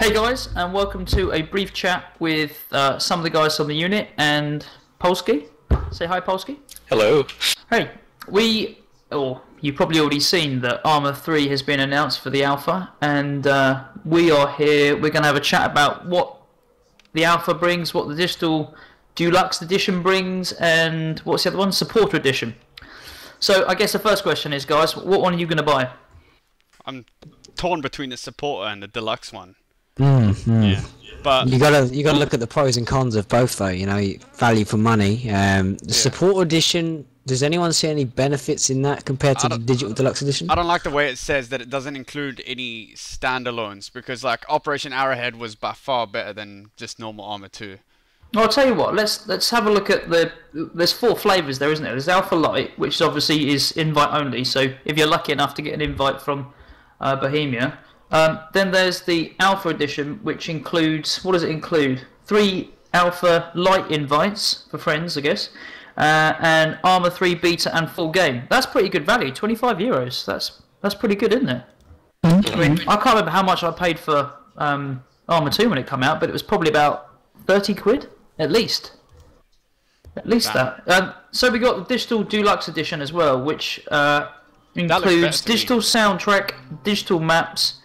Hey guys, and welcome to a brief chat with some of the guys on the unit and Polsky. Say hi, Polsky. Hello. Hey, you've probably already seen that Arma 3 has been announced for the alpha, and we are here. We're going to have a chat about what the alpha brings, what the digital deluxe edition brings, and what's the other one? Supporter edition. So I guess the first question is, guys, what one are you going to buy? I'm torn between the supporter and the deluxe one. Yeah, but you gotta look at the pros and cons of both, though. You know, value for money. The supporter edition. Does anyone see any benefits in that compared to the digital deluxe edition? I don't like the way it says that it doesn't include any standalones, because like Operation Arrowhead was by far better than just normal Arma 2. Well, I'll tell you what. Let's have a look at there's 4 flavors there, isn't there? There's Alpha Light, which obviously is invite only. So if you're lucky enough to get an invite from Bohemia. Then there's the Alpha Edition, which includes, what does it include? 3 Alpha Light invites for friends, I guess, and Arma 3 Beta and full game. That's pretty good value, €25. That's pretty good, isn't it? I mean, I can't remember how much I paid for Arma 2 when it came out, but it was probably about 30 quid, at least. At least that. So we got the Digital Deluxe Edition as well, which includes digital soundtrack, digital maps,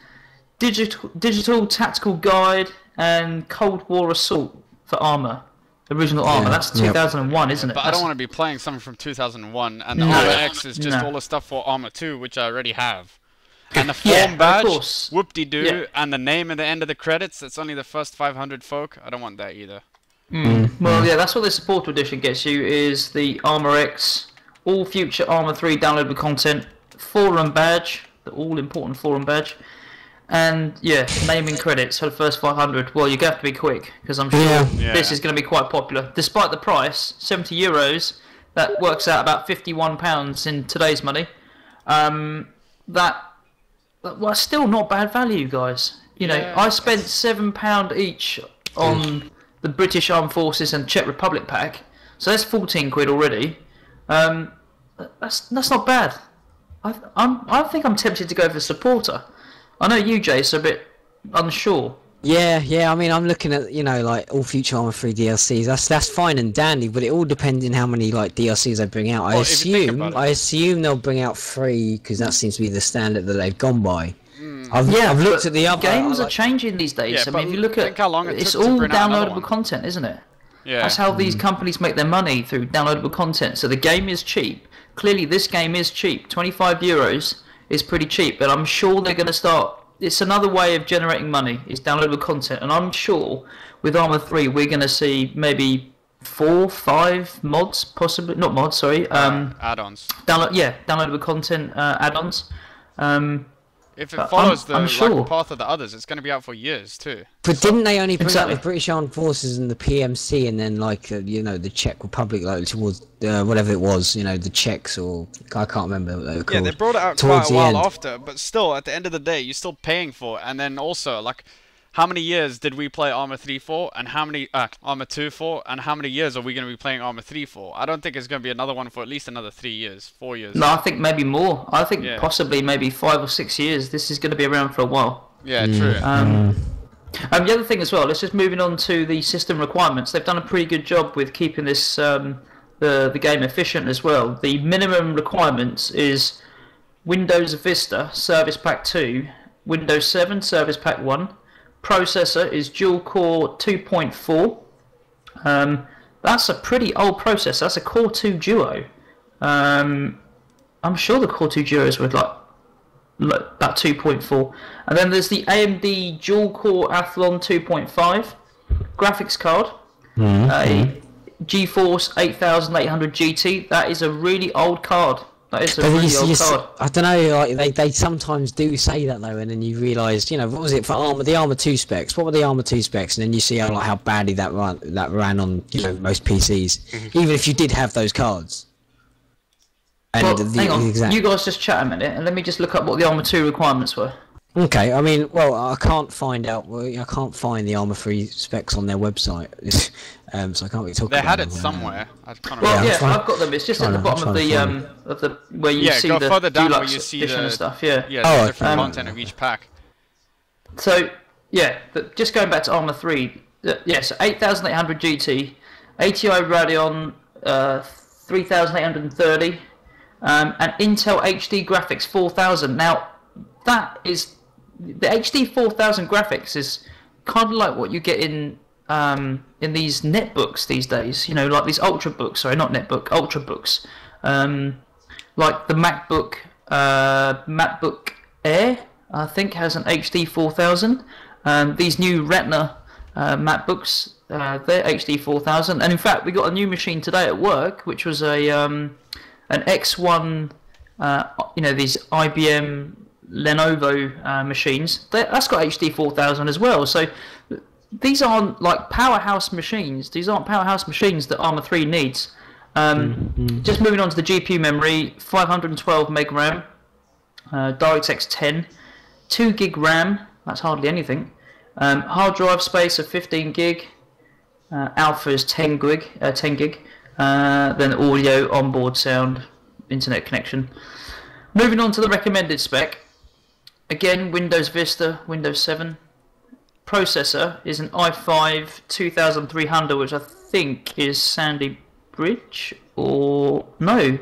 digital tactical guide, and Cold War Assault for Arma. Original Arma. That's 2001, isn't it? But I don't want to be playing something from 2001, and the Arma X is just all the stuff for Arma 2, which I already have. And the form badge, whoop-de-doo, and the name at the end of the credits, that's only the first 500 folk. I don't want that either. Well, yeah, that's what the Supporter Edition gets you, is the Arma X, all future Arma 3 downloadable content, forum badge, the all-important forum badge, and naming credits for the first 500. Well, you're going to have to be quick, because I'm sure this is going to be quite popular. Despite the price, €70, that works out about £51 in today's money. Well, still not bad value, guys. You know, I spent £7 each on the British Armed Forces and Czech Republic pack, so that's 14 quid already. That's not bad. I think I'm tempted to go for supporter. I know you, Jace, are a bit unsure. Yeah. I mean, I'm looking at like all future Arma 3 DLCs. That's fine and dandy, but it all depends on how many like DLCs they bring out. I assume they'll bring out 3 because that seems to be the standard that they've gone by. I've looked at the other games are changing these days. I mean, if you look at it's all downloadable content, isn't it? Yeah. That's how these companies make their money, through downloadable content. So the game is cheap. Clearly, this game is cheap. €25 is pretty cheap, but I'm sure they're going to start. It's another way of generating money. It's downloadable content, and I'm sure with Arma 3 we're going to see maybe 4, 5 mods, possibly not mods. Sorry, add-ons. Downloadable content add-ons. If it follows the path of the others, it's going to be out for years too. But didn't they only bring out the British Armed Forces and the PMC, and then like the Czech Republic, like towards whatever it was, the Czechs, or I can't remember what they were called. Yeah, they brought it out quite a while after, but still, at the end of the day, you're still paying for it. And then also, like, how many years did we play Arma 3 for, and how many Arma 2 for, and how many years are we going to be playing Arma 3 for? I don't think it's going to be another one for at least another 3 years, 4 years. No, I think maybe more. I think possibly maybe 5 or 6 years. This is going to be around for a while. Yeah, true. The other thing as well, let's just moving on to the system requirements. They've done a pretty good job with keeping this the game efficient as well. The minimum requirements is Windows Vista Service Pack 2, Windows 7 Service Pack 1. Processor is dual core 2.4. That's a pretty old processor. That's a Core 2 Duo. I'm sure the Core 2 Duos were like about 2.4. And then there's the AMD dual core Athlon 2.5 graphics card. A GeForce 8800 GT. That is a really old card. That is a really old card. I don't know, like they sometimes do say that though, and then you realise, what was it for the Arma 2 specs? What were the Arma 2 specs? And then you see how badly that ran on most PCs, even if you did have those cards. And hang on, you guys just chat a minute, and let me just look up what the Arma 2 requirements were. Okay, I mean, well, I can't find the Arma 3 specs on their website, so I can't really talk about them. They had it somewhere. I've got them. It's just at the bottom of the where you see the further down where deluxe you see edition the and stuff. the different content of each pack. So Yeah, just going back to Arma 3. Yes, 8800 GT, ATI Radeon 3830, and Intel HD graphics 4000. Now, that is the HD 4000 graphics is kind of like what you get in these netbooks these days. You know, like these ultrabooks. Sorry, not netbook, ultrabooks. Like the MacBook Air, I think, has an HD 4000. These new Retina MacBooks, they're HD 4000. And in fact, we got a new machine today at work, which was an X1. You know, these IBM Lenovo machines. That's got HD 4000 as well. So these aren't like powerhouse machines. These aren't powerhouse machines that Arma 3 needs. Just moving on to the GPU memory, 512 meg RAM, DirectX 10, 2 gig RAM. That's hardly anything. Hard drive space of 15 gig. Alpha is 10 gig. Then audio, onboard sound, internet connection. Moving on to the recommended spec. Again, Windows Vista, Windows 7. Processor is an i5 2300, which I think is Sandy Bridge, or no,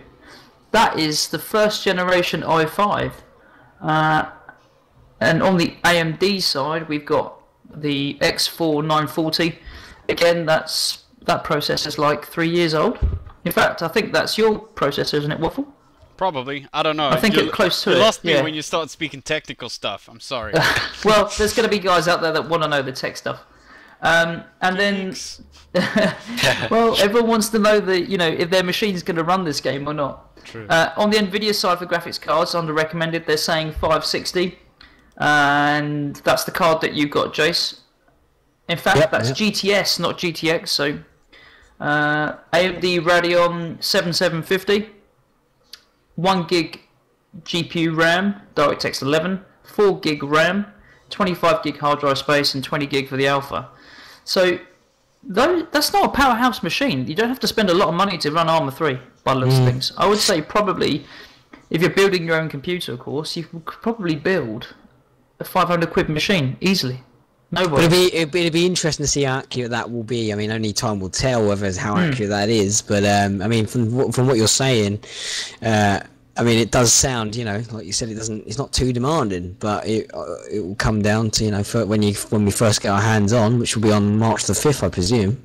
that is the first generation i5. And on the AMD side, we've got the X4 940. Again, that processor's like 3 years old. In fact, I think that's your processor, isn't it, Waffle? Probably. I don't know. I think it's close to it. You lost me yeah. when you started speaking technical stuff. I'm sorry. Well, there's going to be guys out there that want to know the tech stuff. And then, well, everyone wants to know that, you know, if their machine's going to run this game or not. True. On the Nvidia side for graphics cards, under recommended, they're saying 560, and that's the card that you got, Jace. In fact, that's GTS, not GTX. So AMD Radeon 7750, 1 gig GPU RAM, DirectX 11, 4 gig RAM, 25 gig hard drive space, and 20 gig for the Alpha. So that's not a powerhouse machine. You don't have to spend a lot of money to run Arma 3 by the looks of things. I would say probably, if you're building your own computer, of course, you could probably build a 500 quid machine easily. Nobody. It'd be interesting to see how accurate that will be. I mean, only time will tell how accurate that is. But I mean, from what you're saying, I mean, it does sound, you know, like you said, it's not too demanding, but it will come down to, you know, when we first get our hands on, which will be on March the 5th, I presume.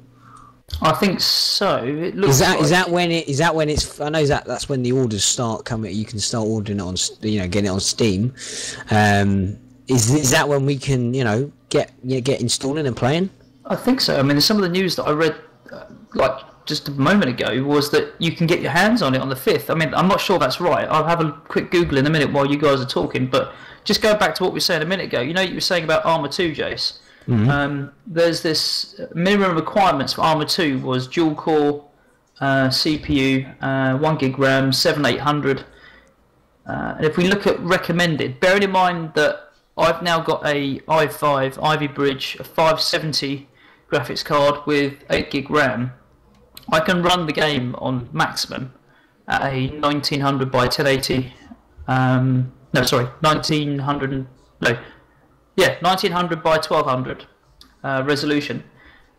I think so. It looks. Is that when it's? I know that's when the orders start coming. You can start ordering it on, you know, getting it on Steam. Is that when we can, you know, get installing and playing? I think so. I mean, some of the news that I read, like just a moment ago, was that you can get your hands on it on the 5th. I mean, I'm not sure that's right. I'll have a quick Google in a minute while you guys are talking. But just go back to what we were saying a minute ago. You know, you were saying about Arma 2, Jace. There's this minimum requirements for Arma 2 was dual core CPU, 1 gig RAM, 7800. And if we look at recommended, bearing in mind that I've now got a i5 Ivy Bridge, a 570 graphics card with 8 gig RAM, I can run the game on maximum at a 1900 by 1080. No, sorry, 1900. No, yeah, 1900 by 1200 resolution,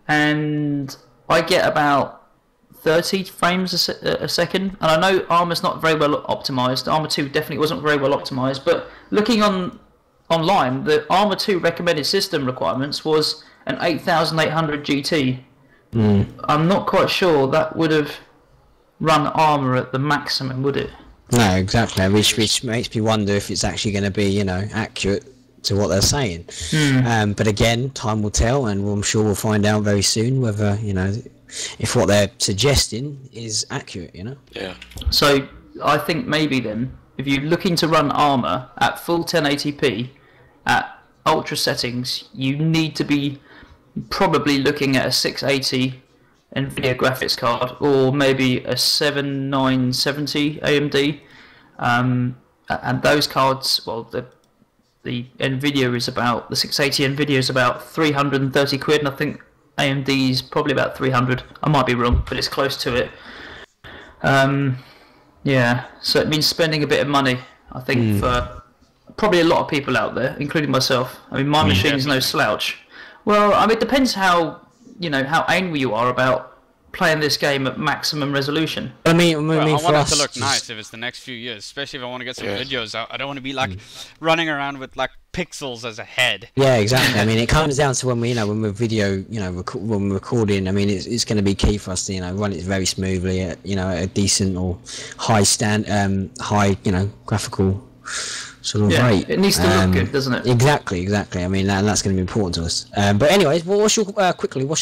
and I get about 30 frames a second. And I know Arma's not very well optimized. Arma 2 definitely wasn't very well optimized, but looking online, the Arma 2 recommended system requirements was an 8800 GT. I'm not quite sure that would have run Arma at the maximum, would it? No, exactly. Which makes me wonder if it's actually going to be, you know, accurate to what they're saying. But again, time will tell, and I'm sure we'll find out very soon whether, you know, if what they're suggesting is accurate, you know. Yeah. So I think maybe then, if you're looking to run Arma at full 1080p at ultra settings, you need to be probably looking at a 680 Nvidia graphics card, or maybe a 7970 AMD. And those cards, well, the Nvidia is about, the 680 Nvidia is about 330 quid, and I think AMD is probably about 300. I might be wrong, but it's close to it. Yeah, so it means spending a bit of money, I think, for probably a lot of people out there, including myself. I mean, my machine is no slouch. Well, I mean, it depends how how angry you are about playing this game at maximum resolution. I want it to look nice if it's the next few years, especially if I want to get some videos out. I don't want to be like running around with like pixels as a head. Yeah, exactly. I mean, it comes down to when when we're video, when we're recording. I mean, it's going to be key for us to run it very smoothly at a decent or high high graphical sort of rate. It needs to look good, doesn't it? Exactly. I mean, that's going to be important to us. But anyways, what's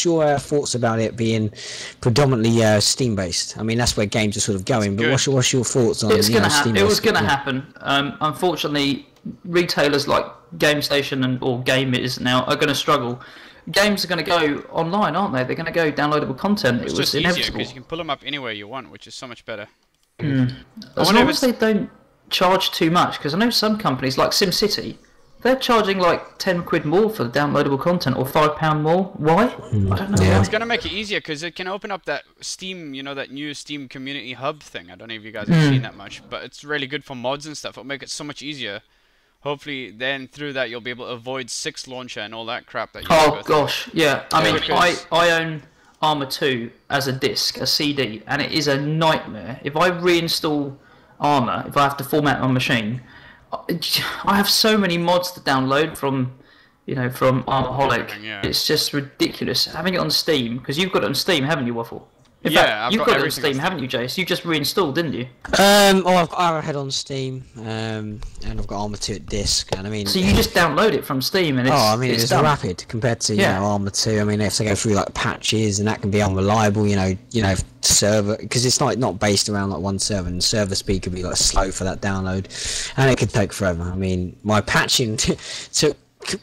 your thoughts about it being predominantly Steam based? I mean, that's where games are sort of going. But what's your thoughts on Steam? It was going to happen. Unfortunately, retailers like GameStation or Gamers now are going to struggle. Games are going to go online, aren't they? They're going to go downloadable content. It's just easier because you can pull them up anywhere you want, which is so much better. As long as they don't charge too much, because I know some companies like SimCity, they're charging like 10 quid more for the downloadable content or £5 more. Why? I don't know. It's gonna make it easier because it can open up that Steam, that new Steam community hub thing. I don't know if you guys have seen that much, but it's really good for mods and stuff. It'll make it so much easier. Hopefully, then through that you'll be able to avoid 6 launcher and all that crap that you Oh gosh, yeah. I mean, I own Arma 2 as a disc, a CD, and it is a nightmare. If I reinstall Arma, if I have to format my machine, I have so many mods to download from Armaholic. It's just ridiculous having it on Steam, because you've got it on Steam, haven't you, Waffle? In fact, you've got it on Steam, haven't you, Jace? You just reinstalled, didn't you? I've got Arrowhead on Steam, and I've got Arma 2 at disc, and I mean. So you just download it from Steam, and it's done. Rapid compared to Arma 2. I mean, they have to go through like patches, and that can be unreliable. Server, because it's not based around like one server, and server speed could be like slow for that download, and it could take forever. I mean, my patching took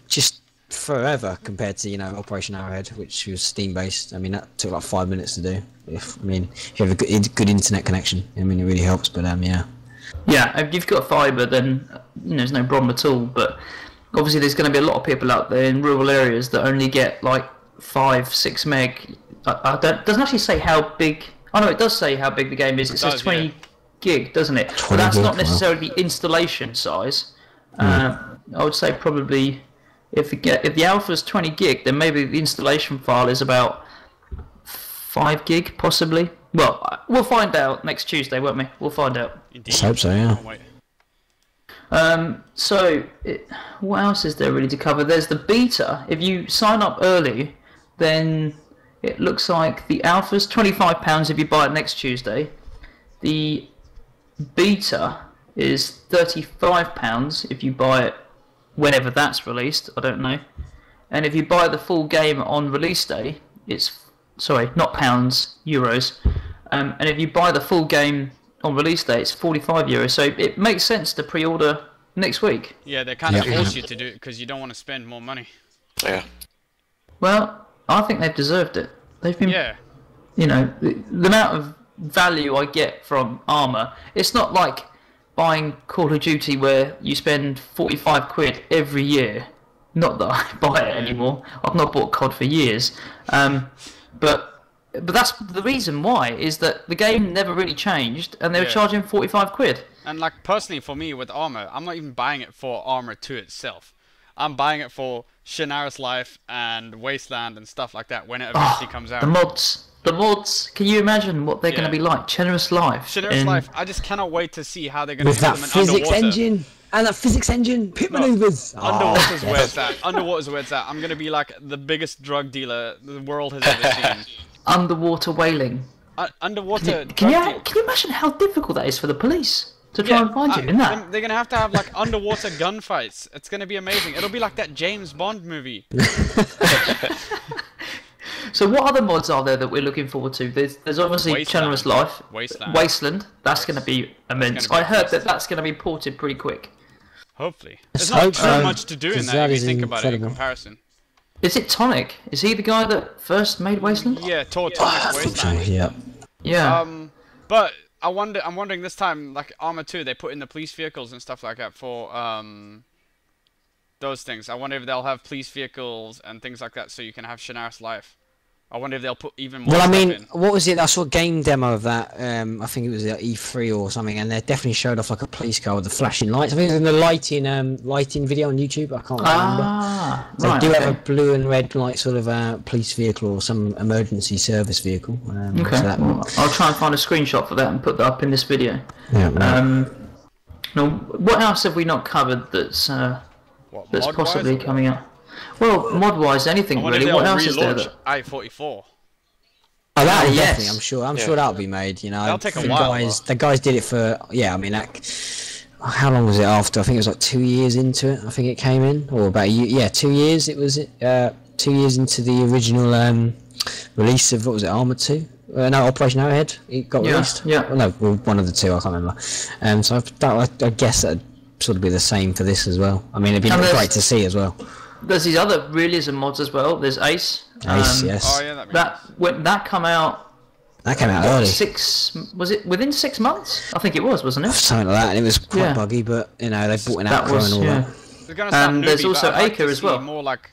just forever compared to Operation Arrowhead, which was Steam based. I mean, that took like 5 minutes to do. If you have a good internet connection, I mean, it really helps. But if you've got fibre, then there's no problem at all. But obviously, there's going to be a lot of people out there in rural areas that only get like 5-6 meg. It doesn't actually say how big. Oh no, it does say how big the game is. It says 20 gig, doesn't it? But that's not necessarily the installation size. I would say probably if the alpha is 20 gig, then maybe the installation file is about 5 gig, possibly. Well, we'll find out next Tuesday, won't we? We'll find out. Indeed. I hope so, yeah. What else is there really to cover? There's the beta. If you sign up early, then it looks like the alpha's £25 if you buy it next Tuesday. The beta is £35 if you buy it whenever that's released. I don't know. And if you buy the full game on release day, it's not pounds, euros. And if you buy the full game on release day, it's €45. So it makes sense to pre-order next week. Yeah, they kind of force you to do it because you don't want to spend more money. Yeah. Well, I think they've deserved it. They've been, the amount of value I get from Arma. It's not like buying Call of Duty where you spend 45 quid every year. Not that I buy it anymore. I've not bought COD for years. But that's the reason why, is that the game never really changed, and they were charging 45 quid. And like personally for me with Arma, I'm not even buying it for Arma 2 itself. I'm buying it for Shannara's Life and Wasteland and stuff like that when it eventually comes out. The mods. Can you imagine what they're going to be like? Shannara's Life. Life. I just cannot wait to see how they're going to do them in underwater. With that physics engine. And that physics engine, pit maneuvers. Underwater's where it's at. Underwater's where it's at. I'm going to be like the biggest drug dealer the world has ever seen. Underwater whaling. Underwater. Can you imagine how difficult that is for the police to try and find you in that? They're going to have like underwater gunfights. It's going to be amazing. It'll be like that James Bond movie. So what other mods are there that we're looking forward to? There's obviously Shannara's Life. Wasteland. That's going to be immense. I heard that's going to be ported pretty quick. Hopefully. There's not too much to do in that if you think about it in comparison. Is it Tonic? Is he the guy that first made Wasteland? Yeah, Tonic Wasteland. Yeah. But I'm wondering this time, like Arma 2, they put in the police vehicles and stuff like that for those things. I wonder if they'll have police vehicles and things like that so you can have Shannara's Life. I wonder if they'll put even more Well, I stuff mean, in. what was it? I saw a game demo of that. I think it was at E3 or something, and they definitely showed off like a police car with the flashing lights. I think it was in the lighting video on YouTube. I can't remember. Ah, They right, do okay. have a blue and red like sort of police vehicle or some emergency service vehicle. Okay, So that, well, I'll try and find a screenshot for that and put that up in this video. yeah, right. Now, what else have we not covered that's What, that's mod-wise possibly or coming up? Well, mod-wise, anything I wonder if really. they'll What else is there? relaunch That... I-44. Oh, that yes. definitely. I'm sure. I'm sure that'll be made. You know, That'll take a the while, guys, the guys did it for. Yeah, I mean, how long was it after? I think it was like 2 years into it. I think it came in, or about a year. Yeah, 2 years. It was 2 years into the original release of what was it, Arma 2? No, Operation Arrowhead. It got released. Yeah. Well, no, well, one of the two. I can't remember. So I guess that'd sort of be the same for this as well. I mean, it'd be great to see as well. There's these other realism mods as well. There's Ace. Ace, yes. Oh yeah, That come out. That came out early. Was it within 6 months? I think it was, wasn't it? Something like that, and it was quite Yeah. buggy, but you know they bought an That outcrow was, and all yeah. that. It's gonna sound There's newbie, also but I'd like Acre to as see well. more like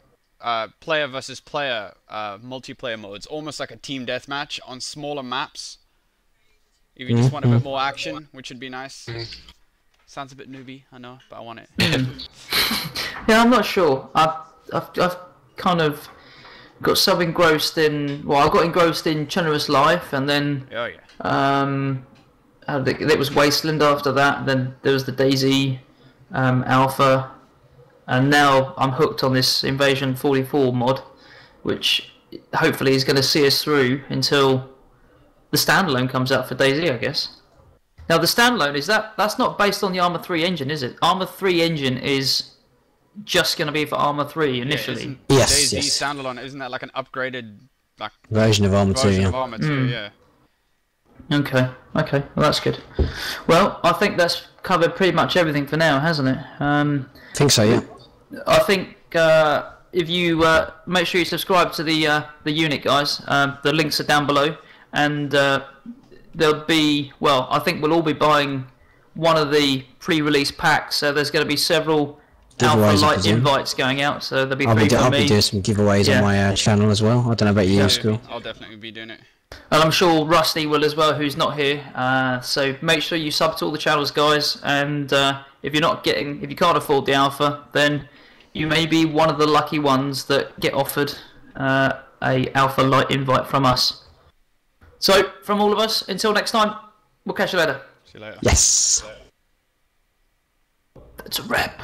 player versus player multiplayer modes, almost like a team deathmatch on smaller maps. If you just want a bit more action, which would be nice. Sounds a bit newbie, I know, but I want it. Yeah, I'm not sure. I've kind of got so engrossed in. Well, I got engrossed in Generous Life, and then Oh yeah. it was Wasteland after that. Then there was the DayZ Alpha, and now I'm hooked on this Invasion 44 mod, which hopefully is going to see us through until the standalone comes out for DayZ, I guess. Now the standalone that's not based on the Arma 3 engine, is it? Arma 3 engine is just going to be for Arma 3 initially. Yes, DayZ yes. standalone, isn't that like an upgraded like Version of Arma 2, version yeah. of Arma 2? Yeah. Okay, well that's good. Well, I think that's covered pretty much everything for now, hasn't it? I think so, yeah. I think if you make sure you subscribe to the unit, guys. The links are down below, and there'll be. Well, I think we'll all be buying one of the pre-release packs. So there's going to be several Giveaways, I Alpha Light presume. invites going out. So there'll be I'll three be from doing me, some giveaways Yeah. on my channel as well. I don't know about you, School. I'll definitely be doing it. and I'm sure Rusty will as well, who's not here. So make sure you sub to all the channels, guys. And if you can't afford the Alpha, then you may be one of the lucky ones that get offered a Alpha Light invite from us. So, from all of us, until next time, we'll catch you later. See you later. Yes. That's a wrap.